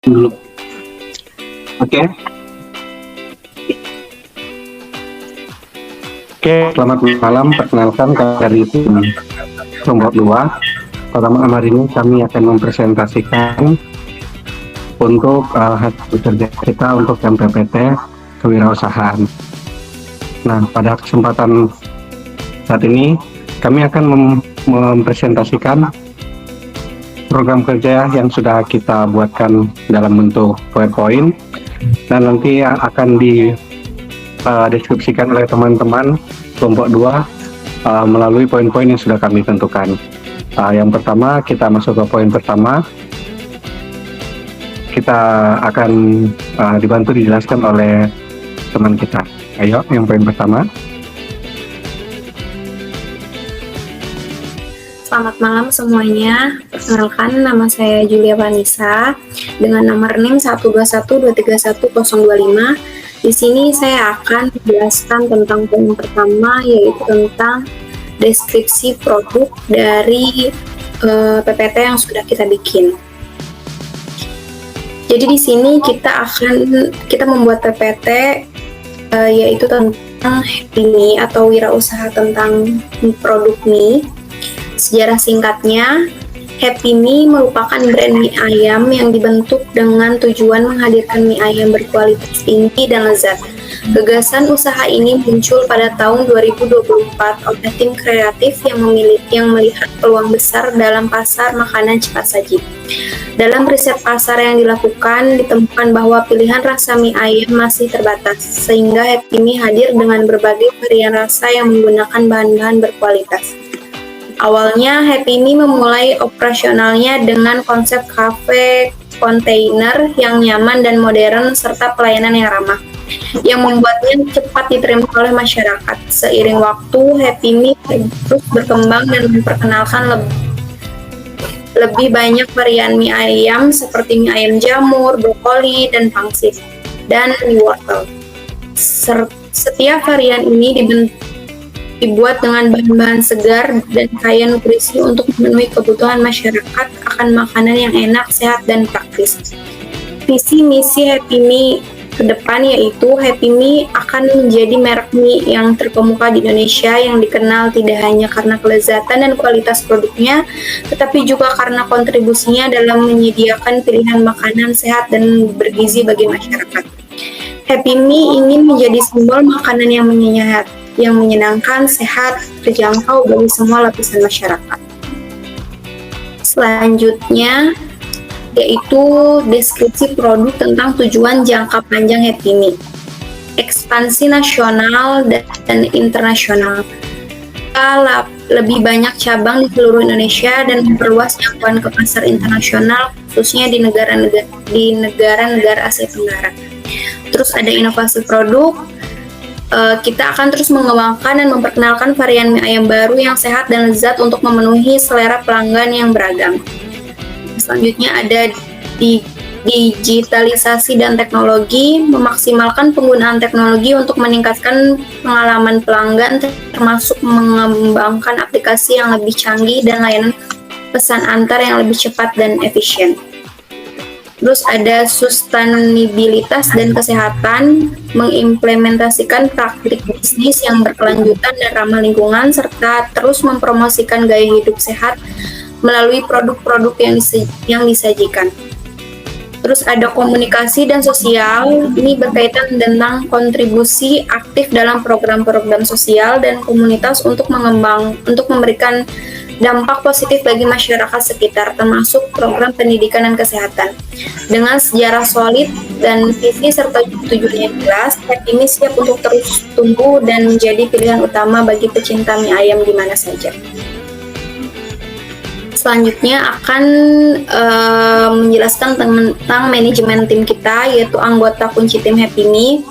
dulu. Oke. Oke, selamat malam. Perkenalkan dari tim Kelompok 2. Pada malam hari ini kami akan mempresentasikan untuk hasil kerja kita untuk yang PPT kewirausahaan. Nah, pada kesempatan saat ini kami akan mempresentasikan program kerja yang sudah kita buatkan dalam bentuk PowerPoint dan nanti akan dideskripsikan oleh teman-teman kelompok 2 melalui poin-poin yang sudah kami tentukan. Yang pertama, kita masuk ke poin pertama. Kita akan dibantu dijelaskan oleh teman kita. Ayo, yang poin pertama. Selamat malam semuanya. Perkenalkan, nama saya Julia Vanessa dengan nomor NIM 121231025. Di sini saya akan menjelaskan tentang poin pertama, yaitu tentang deskripsi produk dari PPT yang sudah kita bikin. Jadi di sini kita membuat PPT yaitu tentang mie atau wirausaha tentang produk mie. Sejarah singkatnya, Happy Mie merupakan brand mie ayam yang dibentuk dengan tujuan menghadirkan mie ayam berkualitas tinggi dan lezat. Gagasan usaha ini muncul pada tahun 2024 oleh tim kreatif yang melihat peluang besar dalam pasar makanan cepat saji. Dalam riset pasar yang dilakukan, ditemukan bahwa pilihan rasa mie ayam masih terbatas, sehingga Happy Mie hadir dengan berbagai varian rasa yang menggunakan bahan-bahan berkualitas. Awalnya, Happy Mie memulai operasionalnya dengan konsep kafe kontainer yang nyaman dan modern serta pelayanan yang ramah, yang membuatnya cepat diterima oleh masyarakat. Seiring waktu, Happy Mie terus berkembang dan memperkenalkan lebih banyak varian mie ayam seperti mie ayam jamur, brokoli, dan pangsit, dan mie wortel. Setiap varian ini dibuat dengan bahan-bahan segar dan kaya nutrisi untuk memenuhi kebutuhan masyarakat akan makanan yang enak, sehat, dan praktis. Visi misi Happy Mie ke depan yaitu Happy Mie akan menjadi merek mie yang terkemuka di Indonesia yang dikenal tidak hanya karena kelezatan dan kualitas produknya, tetapi juga karena kontribusinya dalam menyediakan pilihan makanan sehat dan bergizi bagi masyarakat. Happy Mie ingin menjadi simbol makanan yang menyenangkan, sehat, terjangkau bagi semua lapisan masyarakat. Selanjutnya, yaitu deskripsi produk tentang tujuan jangka panjang Happy Mie. Ekspansi nasional dan internasional. Kita lebih banyak cabang di seluruh Indonesia dan memperluas jangkauan ke pasar internasional, khususnya di negara-negara Asia Tenggara. Terus ada inovasi produk. Kita akan terus mengembangkan dan memperkenalkan varian mie ayam baru yang sehat dan lezat untuk memenuhi selera pelanggan yang beragam. Selanjutnya ada digitalisasi dan teknologi, memaksimalkan penggunaan teknologi untuk meningkatkan pengalaman pelanggan, termasuk mengembangkan aplikasi yang lebih canggih dan layanan pesan antar yang lebih cepat dan efisien. Terus ada sustainabilitas dan kesehatan, mengimplementasikan praktik bisnis yang berkelanjutan dan ramah lingkungan, serta terus mempromosikan gaya hidup sehat melalui produk-produk yang disajikan. Terus ada komunikasi dan sosial, ini berkaitan tentang kontribusi aktif dalam program-program sosial dan komunitas untuk memberikan dampak positif bagi masyarakat sekitar, termasuk program pendidikan dan kesehatan. Dengan sejarah solid dan visi serta tujuan yang jelas, Happy Mie siap untuk terus tumbuh dan menjadi pilihan utama bagi pecinta mie ayam di mana saja. Selanjutnya akan menjelaskan tentang manajemen tim kita, yaitu anggota kunci tim Happy Mie.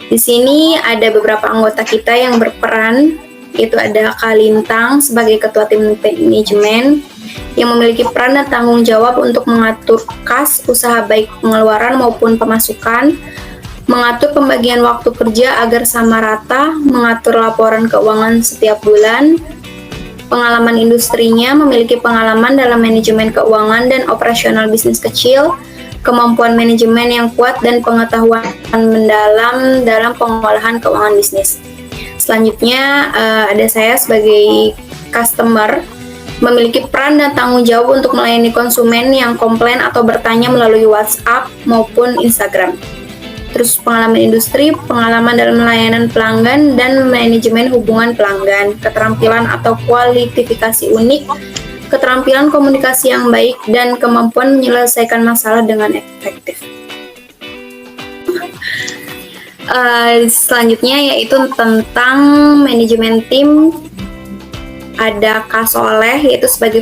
Di sini ada beberapa anggota kita yang berperan, yaitu ada Kak Lintang sebagai ketua tim manajemen yang memiliki peran dan tanggung jawab untuk mengatur kas usaha baik pengeluaran maupun pemasukan, mengatur pembagian waktu kerja agar sama rata, mengatur laporan keuangan setiap bulan. Pengalaman industrinya, memiliki pengalaman dalam manajemen keuangan dan operasional bisnis kecil, kemampuan manajemen yang kuat, dan pengetahuan mendalam dalam pengolahan keuangan bisnis. Selanjutnya, ada saya sebagai customer, memiliki peran dan tanggung jawab untuk melayani konsumen yang komplain atau bertanya melalui WhatsApp maupun Instagram. Terus pengalaman industri, pengalaman dalam layanan pelanggan, dan manajemen hubungan pelanggan, keterampilan atau kualifikasi unik, keterampilan komunikasi yang baik, dan kemampuan menyelesaikan masalah dengan efektif. Selanjutnya yaitu tentang manajemen tim. Ada Kak Soleh, yaitu sebagai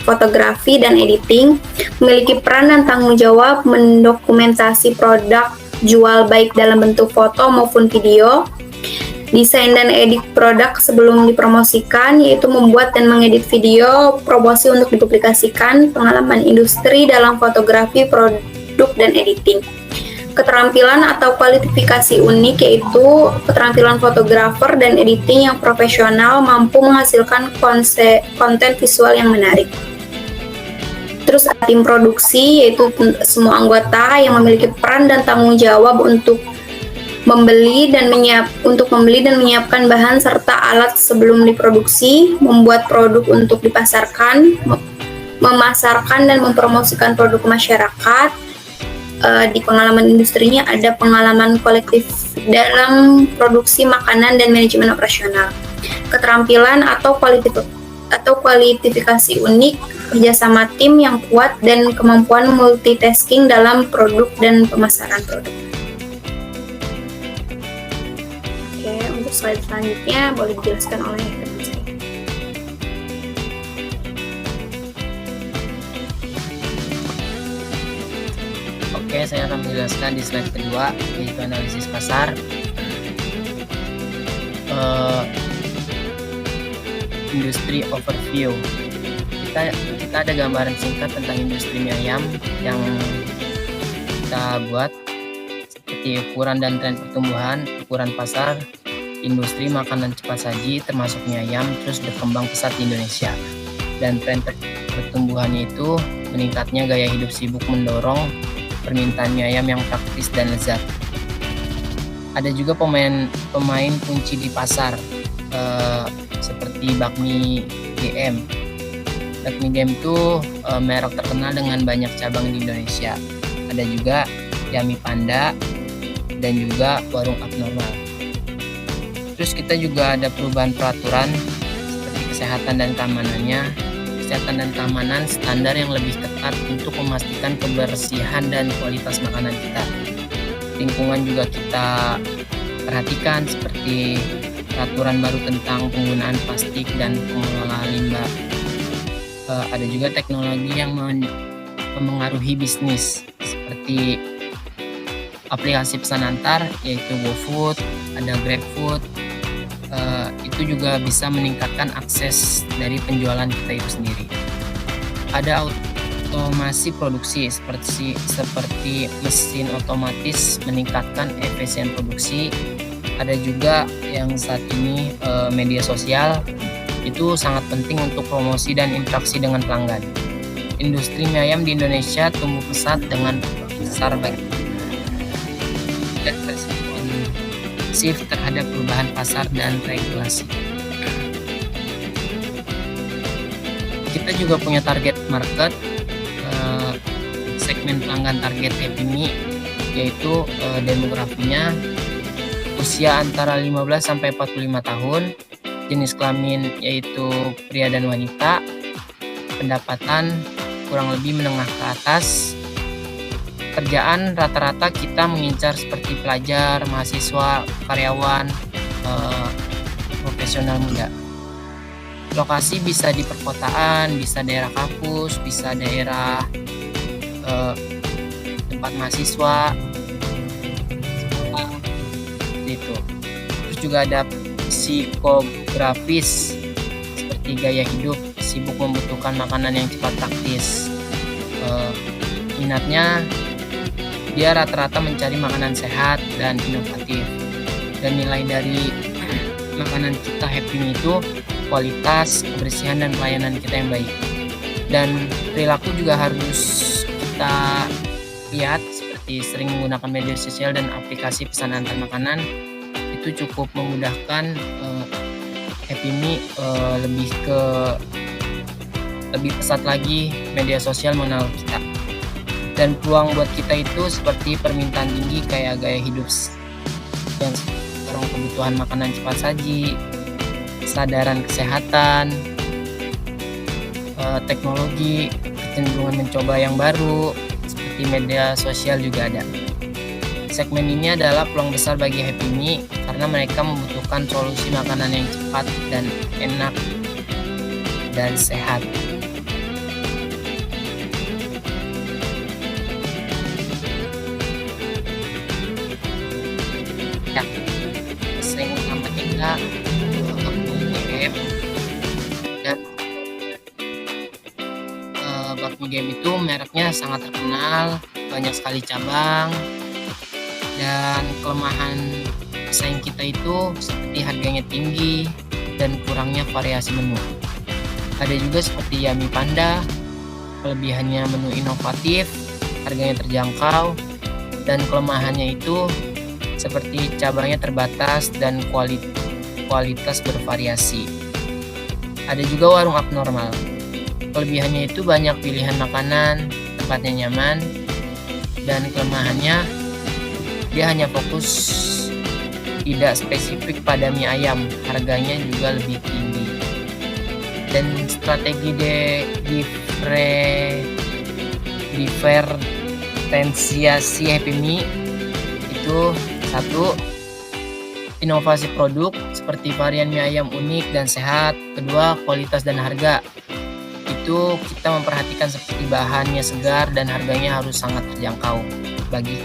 fotografi dan editing, memiliki peran dan tanggung jawab mendokumentasi produk jual baik dalam bentuk foto maupun video, desain dan edit produk sebelum dipromosikan, yaitu membuat dan mengedit video promosi untuk dipublikasikan, pengalaman industri dalam fotografi, produk, dan editing. Keterampilan atau kualifikasi unik yaitu keterampilan fotografer dan editing yang profesional mampu menghasilkan konten visual yang menarik. Terus tim produksi yaitu semua anggota yang memiliki peran dan tanggung jawab untuk membeli dan menyiapkan bahan serta alat sebelum diproduksi, membuat produk untuk dipasarkan, memasarkan dan mempromosikan produk ke masyarakat. Di pengalaman industrinya ada pengalaman kolektif dalam produksi makanan dan manajemen operasional. Keterampilan atau kualifikasi unik, kerjasama tim yang kuat, dan kemampuan multitasking dalam produk dan pemasaran produk. Oke, untuk slide selanjutnya boleh dijelaskan oleh teman saya. Oke, saya akan menjelaskan di slide kedua, yaitu analisis pasar. Industri overview. Kita ada gambaran singkat tentang industri mie ayam yang kita buat, seperti ukuran dan tren pertumbuhan, ukuran pasar, industri makanan cepat saji termasuk mie ayam terus berkembang pesat di Indonesia. Dan tren pertumbuhannya itu meningkatnya gaya hidup sibuk mendorong permintaan mie ayam yang praktis dan lezat. Ada juga pemain kunci di pasar, seperti bakmi GM. Bakmi GM itu merek terkenal dengan banyak cabang di Indonesia. Ada juga Yami Panda dan juga warung abnormal. Terus kita juga ada perubahan peraturan seperti kesehatan dan keamanannya. Kesehatan dan keamanan standar yang lebih ketat untuk memastikan kebersihan dan kualitas makanan kita. Lingkungan juga kita perhatikan, seperti peraturan baru tentang penggunaan plastik dan pengelolaan limbah. Ada juga teknologi yang memengaruhi bisnis, seperti aplikasi pesan antar yaitu GoFood, ada GrabFood. Itu juga bisa meningkatkan akses dari penjualan kita itu sendiri. Ada otomasi produksi seperti mesin otomatis meningkatkan efisien produksi. Ada juga yang saat ini media sosial itu sangat penting untuk promosi dan interaksi dengan pelanggan. Industri mie ayam di Indonesia tumbuh pesat dengan besar baik dan responsif terhadap perubahan pasar dan regulasi. Kita juga punya target market, segmen pelanggan target Happy Mie, yaitu demografinya usia antara 15 sampai 45 tahun, jenis kelamin yaitu pria dan wanita, pendapatan kurang lebih menengah ke atas. Kerjaan rata-rata kita mengincar seperti pelajar, mahasiswa, karyawan, profesional muda. Lokasi bisa di perkotaan, bisa daerah kampus, bisa daerah tempat mahasiswa, gitu. Terus juga ada psikografis seperti gaya hidup, sibuk membutuhkan makanan yang cepat praktis. Minatnya dia rata-rata mencari makanan sehat dan inovatif. Dan nilai dari makanan kita Happy Mie itu kualitas, kebersihan, dan pelayanan kita yang baik. Dan perilaku juga harus kita lihat seperti sering menggunakan media sosial dan aplikasi pesan antar makanan, itu cukup memudahkan Happy Me lebih pesat lagi media sosial mengenal kita. Dan peluang buat kita itu seperti permintaan tinggi kayak gaya hidup yang mendorong kebutuhan makanan cepat saji, kesadaran kesehatan, teknologi, kecenderungan mencoba yang baru, seperti media sosial juga ada. Segmen ini adalah peluang besar bagi Happy Me karena mereka membutuhkan solusi makanan yang cepat dan enak dan sehat. Ya, sering utama kita game dan Bakmi Game itu mereknya sangat terkenal, banyak sekali cabang, dan kelemahan pesaing kita itu seperti harganya tinggi dan kurangnya variasi menu. Ada juga seperti Yummy Panda, kelebihannya menu inovatif, harganya terjangkau, dan kelemahannya itu seperti cabangnya terbatas dan kualitas bervariasi. Ada juga Warung Abnormal, kelebihannya itu banyak pilihan makanan, tempatnya nyaman, dan kelemahannya dia hanya fokus tidak spesifik pada mie ayam, harganya juga lebih tinggi. Dan strategi diferensiasi Happy Me itu: 1. Inovasi produk seperti varian mie ayam unik dan sehat. 2. Kualitas dan harga. Itu kita memperhatikan seperti bahannya segar dan harganya harus sangat terjangkau bagi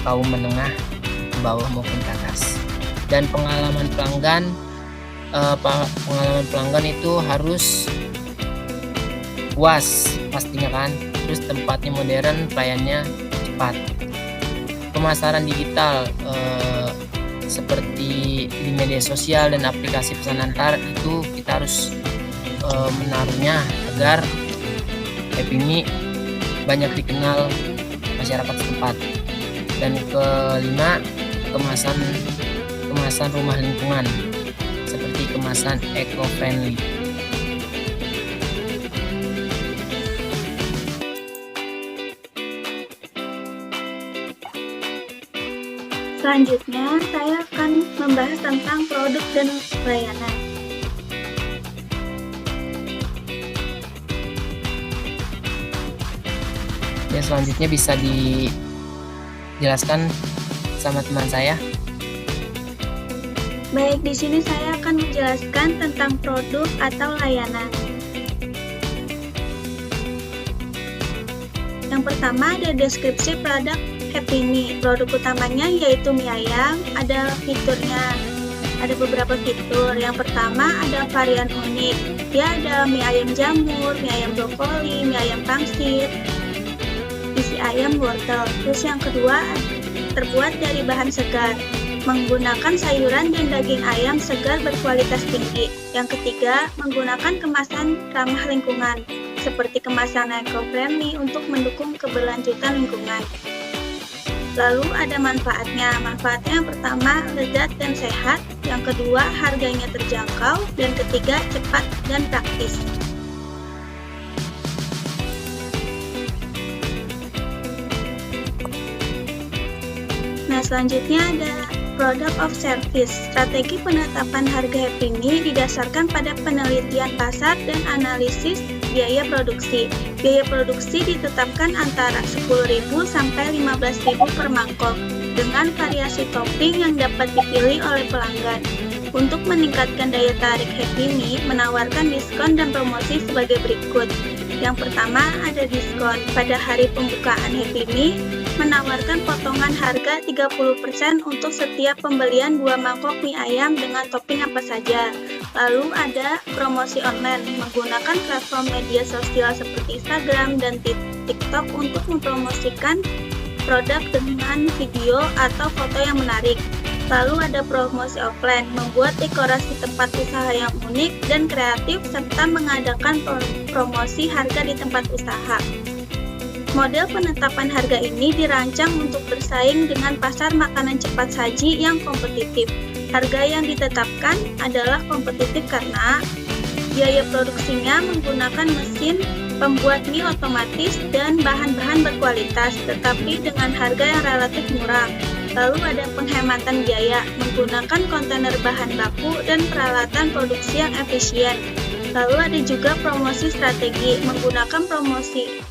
kaum menengah ke bawah maupun ke atas. Dan pengalaman pelanggan itu harus puas pastinya kan. Terus tempatnya modern, pelayannya cepat. Pemasaran digital seperti di media sosial dan aplikasi pesan antar itu kita harus menaruhnya agar Happy Me banyak dikenal masyarakat setempat. Dan kelima, kemasan rumah lingkungan seperti kemasan eco-friendly. Selanjutnya, saya akan membahas tentang produk dan layanan. Ya, selanjutnya bisa dijelaskan sama teman saya. Baik, di sini saya akan menjelaskan tentang produk atau layanan. Yang pertama ada deskripsi produk Happy Me. Produk utamanya yaitu mie ayam, ada fiturnya. Ada beberapa fitur. Yang pertama ada varian unik. Dia ada mie ayam jamur, mie ayam brokoli, mie ayam pangsit, isi ayam wortel. Terus yang kedua terbuat dari bahan segar, menggunakan sayuran dan daging ayam segar berkualitas tinggi. Yang ketiga, menggunakan kemasan ramah lingkungan, seperti kemasan eco-friendly untuk mendukung keberlanjutan lingkungan. Lalu ada manfaatnya. Manfaatnya yang pertama, lezat dan sehat. Yang kedua, harganya terjangkau. Dan ketiga, cepat dan praktis. Nah, selanjutnya ada Product of Service. Strategi penetapan harga Happy Me didasarkan pada penelitian pasar dan analisis biaya produksi. Biaya produksi ditetapkan antara 10.000 sampai 15.000 per mangkok dengan variasi topping yang dapat dipilih oleh pelanggan. Untuk meningkatkan daya tarik Happy Me, menawarkan diskon dan promosi sebagai berikut. Yang pertama ada diskon. Pada hari pembukaan Happy Me, menawarkan potongan harga 30% untuk setiap pembelian 2 mangkok mie ayam dengan topping apa saja. Lalu ada promosi online, menggunakan platform media sosial seperti Instagram dan TikTok untuk mempromosikan produk dengan video atau foto yang menarik. Lalu ada promosi offline, membuat dekorasi tempat usaha yang unik dan kreatif serta mengadakan promosi harga di tempat usaha. Model penetapan harga ini dirancang untuk bersaing dengan pasar makanan cepat saji yang kompetitif. Harga yang ditetapkan adalah kompetitif karena biaya produksinya menggunakan mesin pembuat mie otomatis dan bahan-bahan berkualitas, tetapi dengan harga yang relatif murah. Lalu ada penghematan biaya, menggunakan kontainer bahan baku dan peralatan produksi yang efisien. Lalu ada juga promosi strategi, menggunakan promosi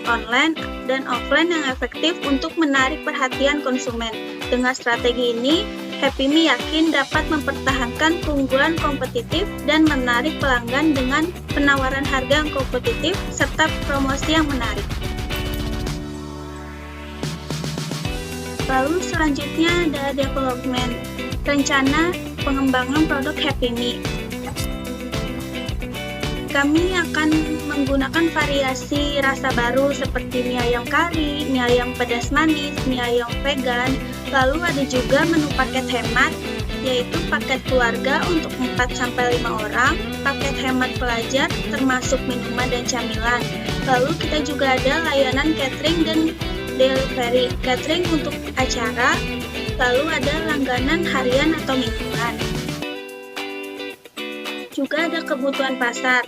online dan offline yang efektif untuk menarik perhatian konsumen. Dengan strategi ini, Happy Mie yakin dapat mempertahankan keunggulan kompetitif dan menarik pelanggan dengan penawaran harga yang kompetitif serta promosi yang menarik. Lalu selanjutnya ada development, rencana pengembangan produk Happy Mie. Kami akan menggunakan variasi rasa baru seperti mie ayam kari, mie ayam pedas manis, mie ayam vegan. Lalu ada juga menu paket hemat, yaitu paket keluarga untuk 4-5 orang, paket hemat pelajar termasuk minuman dan camilan. Lalu kita juga ada layanan catering dan delivery, catering untuk acara, lalu ada langganan harian atau mingguan. Juga ada kebutuhan pasar,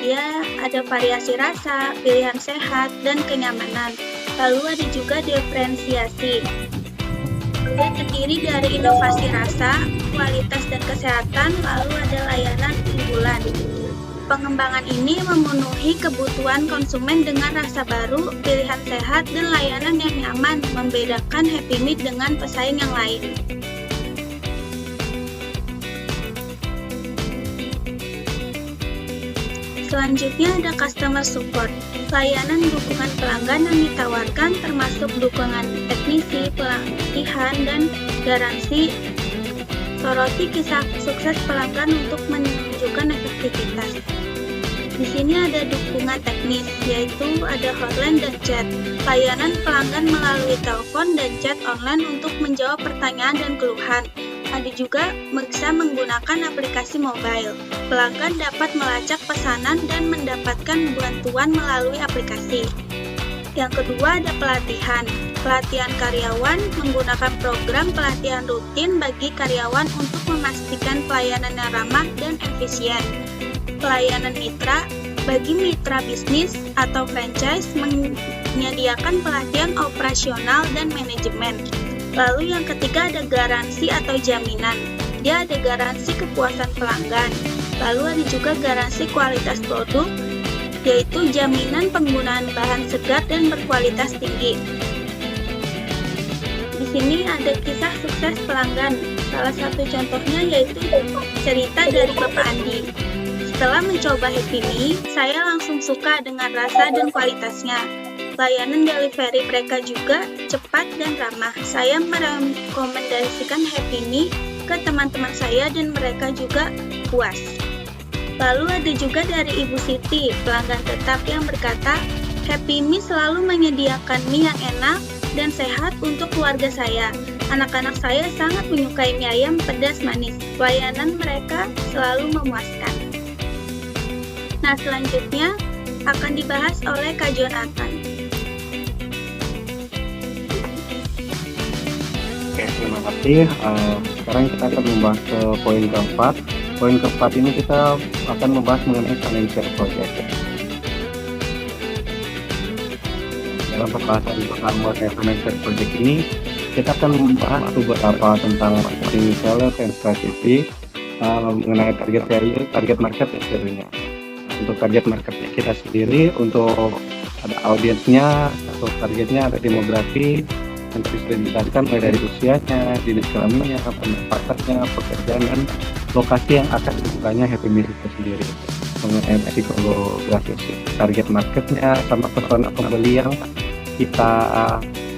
dia ada variasi rasa, pilihan sehat, dan kenyamanan. Lalu ada juga diferensiasi. Dia terdiri dari inovasi rasa, kualitas dan kesehatan, lalu ada layanan unggulan. Pengembangan ini memenuhi kebutuhan konsumen dengan rasa baru, pilihan sehat, dan layanan yang nyaman, membedakan Happy Mie dengan pesaing yang lain. Selanjutnya ada customer support, layanan dukungan pelanggan yang ditawarkan termasuk dukungan teknisi, pelatihan, dan garansi. Soroti kisah sukses pelanggan untuk menunjukkan efektivitas. Di sini ada dukungan teknis, yaitu ada hotline dan chat. Layanan pelanggan melalui telepon dan chat online untuk menjawab pertanyaan dan keluhan. Ada juga bisa menggunakan aplikasi mobile. Pelanggan dapat melacak pesanan dan mendapatkan bantuan melalui aplikasi. Yang kedua ada pelatihan. Pelatihan karyawan menggunakan program pelatihan rutin bagi karyawan untuk memastikan pelayanan yang ramah dan efisien. Pelayanan mitra, bagi mitra bisnis atau franchise menyediakan pelatihan operasional dan manajemen. Lalu yang ketiga ada garansi atau jaminan. Dia ada garansi kepuasan pelanggan. Lalu ada juga garansi kualitas produk, yaitu jaminan penggunaan bahan segar dan berkualitas tinggi. Di sini ada kisah sukses pelanggan. Salah satu contohnya yaitu cerita dari Bapak Andi. Setelah mencoba Happy Mie, saya langsung suka dengan rasa dan kualitasnya. Layanan delivery mereka juga cepat dan ramah. Saya merekomendasikan Happy Mie ke teman-teman saya dan mereka juga puas. Lalu ada juga dari Ibu Siti, pelanggan tetap yang berkata, Happy Mie selalu menyediakan mie yang enak dan sehat untuk keluarga saya. Anak-anak saya sangat menyukai mie ayam pedas manis. Layanan mereka selalu memuaskan. Nah, selanjutnya akan dibahas oleh Kak Jonathan. Oke, terima kasih. Sekarang kita akan membahas ke poin keempat. Poin keempat ini kita akan membahas mengenai financial project. Dalam pembahasan pertama financial project ini, kita akan membahas beberapa tentang marketing seller dan strategi mengenai target market tentunya. Untuk target marketnya kita sendiri, untuk ada audiensnya atau targetnya, ada demografi yang sudah dijelaskan mulai dari usianya, jenis kelaminnya, pendapatannya, pekerjaan, dan lokasi yang akan dibukanya Happy Mie itu sendiri. Mengenai psikografis target marketnya sama persona pembeli yang kita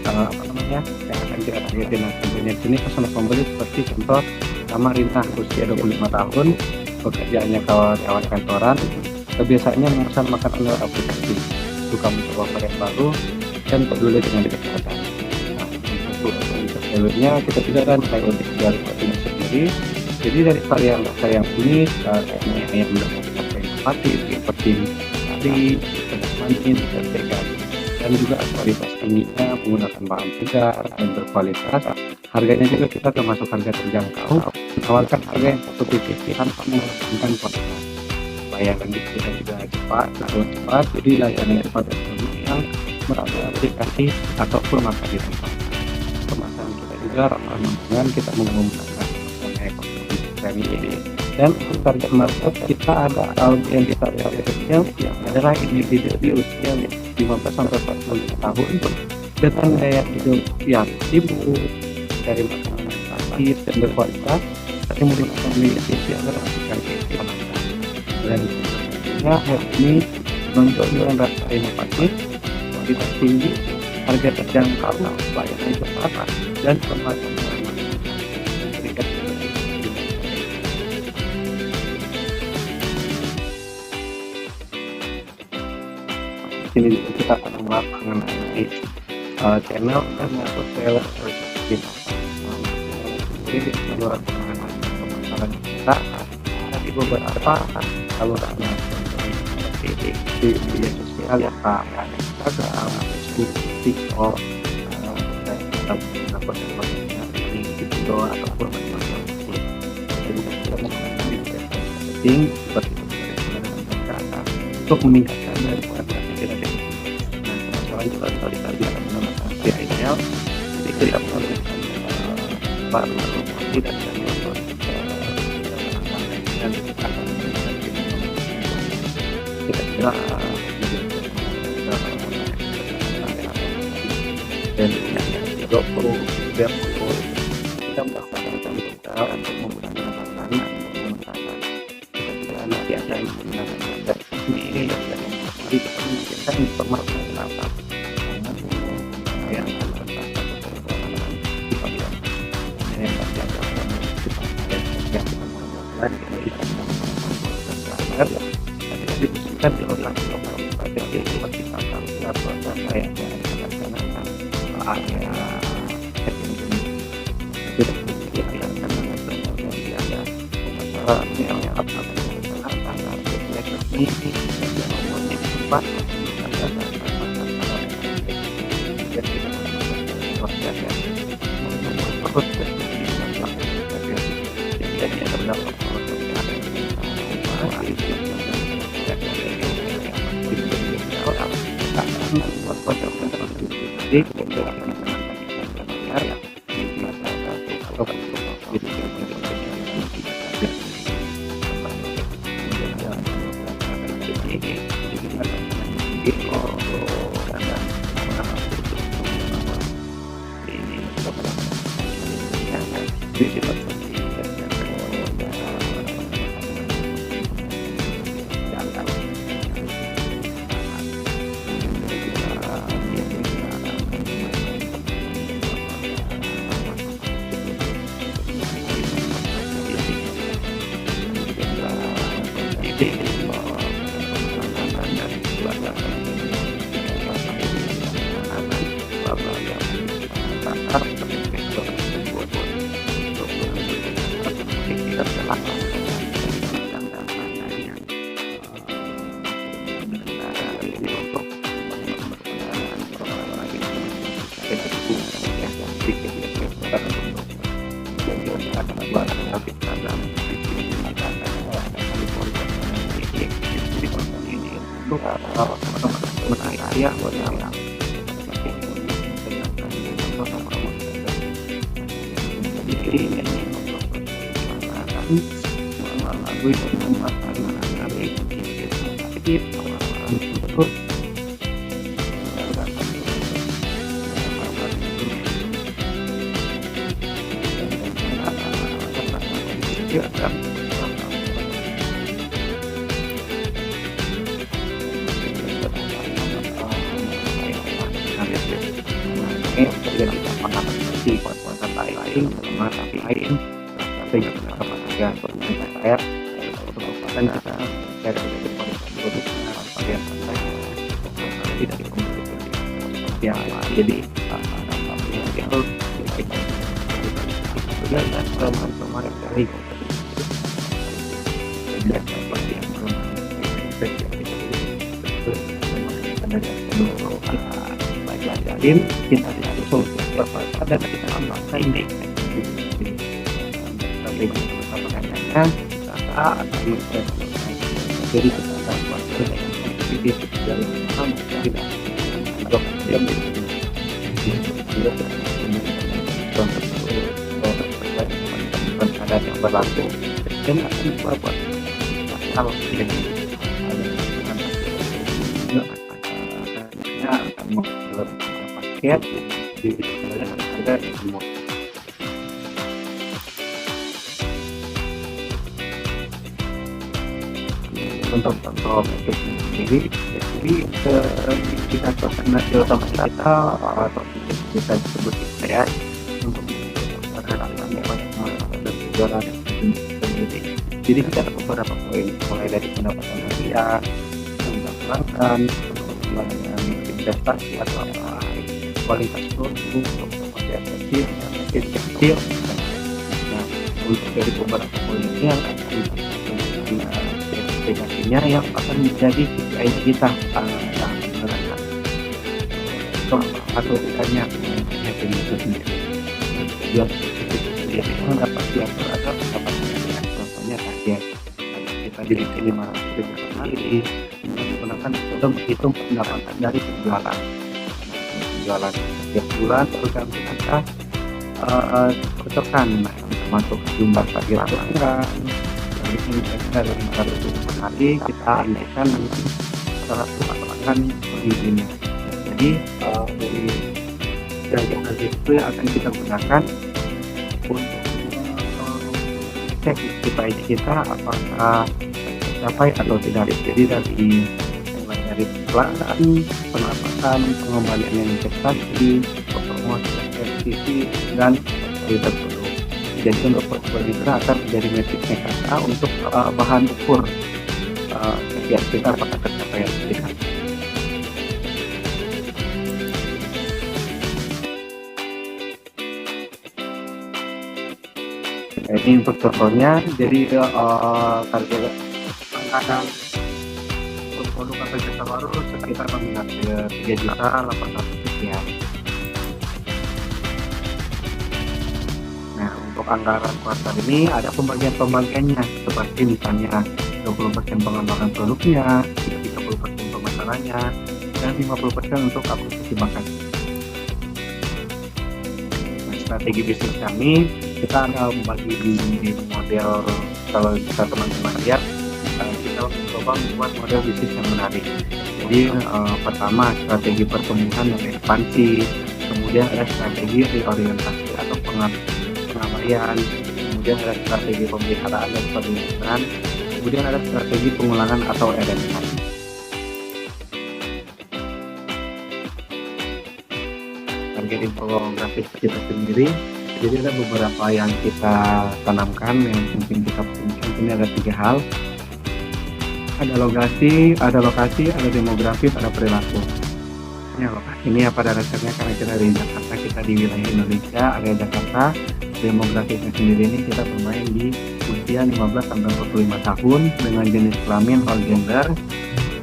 yang akan kita targetin. Nah, tentunya di sini persona pembeli seperti contoh sama Rina, usia 25 tahun, pekerjaannya karyawan kantoran, kebiasaannya memesan makanan lewat aplikasi, suka mencoba varian baru, dan peduli dengan kesehatan. Untuk jalurnya kita juga kan kayak untuk jalur ini sendiri. Jadi dari varian rasa yang unik, yang mendapatkan inovatif seperti tadi, pedas manis, dan vegan. dan juga kualitas tingginya, menggunakan bahan segar dan berkualitas. Harganya juga kita termasuk harga terjangkau, menawarkan harga yang kompetitif tanpa mengedepankan kualitas. Bayaran kita juga cepat, jadi layanan cepat dan mudah yang melalui aplikasi ataupun makan di tempat. Kemasan kita juga ramah lingkungan, kita menggunakan ekonomi premi ini. Dan untuk target market kita ada audiens targetnya yang adalah individu di usia 15 sampai 45 tahun dengan gaya hidup yang sibuk, dari makanan yang praktis dan berkualitas, tapi menggunakan nutrisi agar memastikan gizi penambah. Dan tentunya ini menunjukkan rasa inovatif, kualitas tinggi, harga terjangkau, pelayanan cepat, dan kemasan yang ramah. Berikan ini juga kita akan membahas mengenai channel dan atau seller versus jadi saluran penanganan pemasaran kita ada beberapa saluran seperti di media sosial yang ada Instagram, Facebook, TikTok, dan konten-kontennya ini video ataupun macam-macam. Jadi kita menggunakan media marketing seperti untuk meningkatkan dari kualitas kita. Nah, masalah juga tadi akan menggunakan via email, jadi kita menggunakan baru tidak dan kita kira dan yang 20 kita melaksanakan kita untuk menggunakan makanan kita juga nanti akan menggunakan ini dan jadi kita memikirkan informasi kenapa yang akan dibutuhkan di lokasi seperti kita tahu saya area jadi dari pelajarin, kita cari solusi apa dan kita pakai ini. Strategi persampahannya kita akan mengimplementasikan. Jadi kita akan buat dengan positif dari mana tidak ada yang ada yang berlaku dan akan dibuat kalau tidak akan membuat paket di harga semua. Untuk kontrol paket sendiri, jadi kita koordinasi sama kita atau kita sebut ya untuk jualan sendiri. Jadi kita ada beberapa poin, mulai dari pendapatan harian, pelanggan, pengembangan investasi atau kualitas produk, promosi efektif, kecil. Nah, untuk dari beberapa poin ini yang akan aplikasinya yang akan menjadi KPI kita yang menerapkan atau tidaknya itu sendiri. Tujuan sendiri mendapat diatur atau dapat contohnya target kita diri 500.000 kali menggunakan metode menghitung pendapatan dari penjualan. Penjualan setiap bulan tergantung angka cocokan termasuk jumlah target pelanggan. Dari 500.000 per hari kita andaikan dengan 100 pelanggan penghubungnya. Jadi dari target itu yang akan kita gunakan untuk cek KPI kita apakah tercapai atau tidak. Jadi dari pelanggan, pendapatan, pengembalian yang investasi, promosi efektivitas dan kualitas produk. Jadi untuk portfolio kita akan menjadi metriknya kata untuk bahan ukur KPI kita apakah tercapai atau tidak. Ini untuk contohnya, jadi target anggaran produk atau jasa baru sekitar nominal 3.800.000 sekian. Nah, untuk anggaran kuartal ini ada pembagiannya seperti misalnya 20% pengembangan produknya, 30% pemasarannya, dan 50% untuk akuisisi bakat. Nah, strategi bisnis kami kita ada membagi di model, kalau bisa teman-teman lihat kita coba membuat model bisnis yang menarik. Jadi pertama strategi pertumbuhan dan ekspansi, kemudian ada strategi reorientasi atau pengabaian, kemudian ada strategi pemeliharaan dan peningkatan, kemudian ada strategi pengulangan atau RMK. Target infografis kita sendiri, jadi ada beberapa yang kita tanamkan yang mungkin kita punya. Ini ada 3 hal. Ada lokasi, ada demografis, ada perilaku. Ya, lokasi ini pada dasarnya karena kita dari Jakarta, kita di wilayah Indonesia, area Jakarta. Demografisnya sendiri ini kita bermain di usia 15-45 tahun dengan jenis kelamin all gender.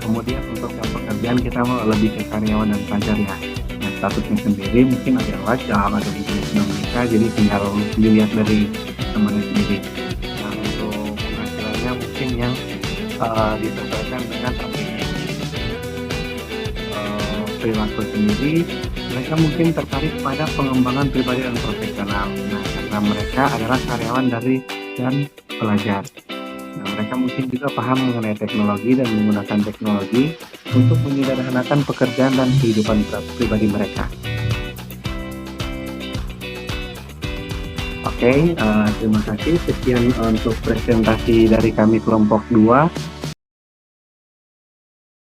Kemudian untuk yang pekerjaan kita mau lebih ke karyawan dan pelajar ya. Nah, statusnya sendiri mungkin ada yang wajah, ada mungkin yang sudah menikah, jadi tinggal dilihat dari temannya sendiri. Nah, untuk penghasilannya mungkin yang disesuaikan dengan targetnya. Perilaku sendiri, mereka mungkin tertarik pada pengembangan pribadi dan profesional. Nah, karena mereka adalah karyawan dan pelajar. Nah, mereka mungkin juga paham mengenai teknologi dan menggunakan teknologi untuk menyederhanakan pekerjaan dan kehidupan pribadi mereka. Oke, terima kasih. Sekian untuk presentasi dari kami kelompok 2.